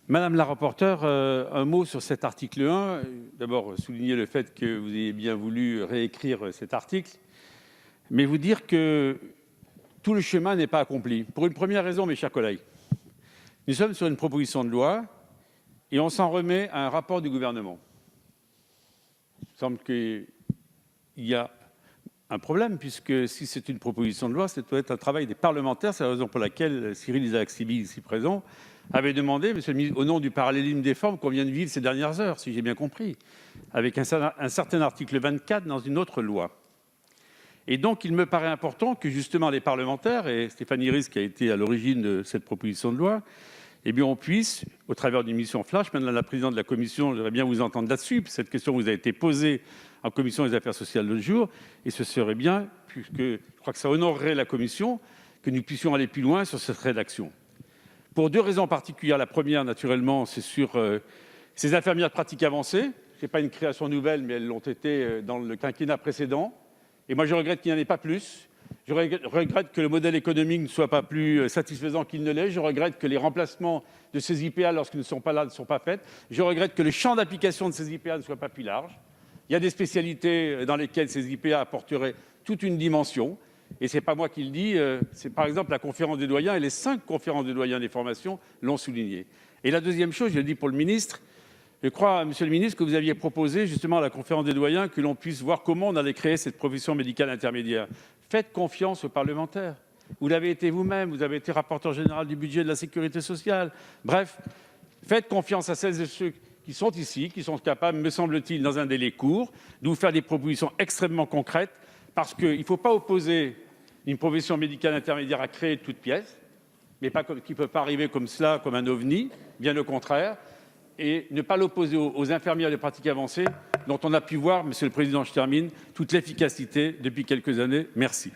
Madame la rapporteure, un mot sur cet article 1. D'abord, souligner le fait que vous ayez bien voulu réécrire cet article, mais vous dire que tout le chemin n'est pas accompli. Pour une première raison, mes chers collègues, nous sommes sur une proposition de loi et on s'en remet à un rapport du gouvernement. Il me semble qu'il y a un problème, puisque si c'est une proposition de loi, ça doit être un travail des parlementaires. C'est la raison pour laquelle Cyril Isaac-Siby, ici présent, avait demandé, monsieur le ministre, au nom du parallélisme des formes qu'on vient de vivre ces dernières heures, si j'ai bien compris, avec un certain article 24 dans une autre loi. Et donc, il me paraît important que, justement, les parlementaires, et Stéphanie Ries, qui a été à l'origine de cette proposition de loi, eh bien, on puisse, au travers d'une mission flash, Madame la présidente de la commission, j'aimerais bien vous entendre là-dessus, puis cette question vous a été posée en commission des affaires sociales l'autre jour, et ce serait bien, puisque je crois que ça honorerait la commission, que nous puissions aller plus loin sur cette rédaction. Pour deux raisons particulières. La première, naturellement, c'est sur ces infirmières de pratique avancée. Ce n'est pas une création nouvelle, mais elles l'ont été dans le quinquennat précédent. Et moi, je regrette qu'il n'y en ait pas plus. Je regrette que le modèle économique ne soit pas plus satisfaisant qu'il ne l'est. Je regrette que les remplacements de ces IPA, lorsqu'ils ne sont pas là, ne sont pas faits. Je regrette que le champ d'application de ces IPA ne soit pas plus large. Il y a des spécialités dans lesquelles ces IPA apporteraient toute une dimension. Et ce n'est pas moi qui le dis, c'est par exemple la conférence des doyens, et les 5 conférences des doyens des formations l'ont souligné. Et la deuxième chose, je le dis pour le ministre, je crois, monsieur le ministre, que vous aviez proposé justement à la conférence des doyens que l'on puisse voir comment on allait créer cette profession médicale intermédiaire. Faites confiance aux parlementaires. Vous l'avez été vous-même, vous avez été rapporteur général du budget de la sécurité sociale. Bref, faites confiance à celles et ceux qui sont ici, qui sont capables, me semble-t-il, dans un délai court, de vous faire des propositions extrêmement concrètes, parce qu'il ne faut pas opposer une profession médicale intermédiaire à créer de toutes pièces, mais qui ne peut pas arriver comme cela, comme un ovni, bien au contraire, et ne pas l'opposer aux infirmières de pratique avancée, dont on a pu voir, Monsieur le Président, je termine, toute l'efficacité depuis quelques années. Merci.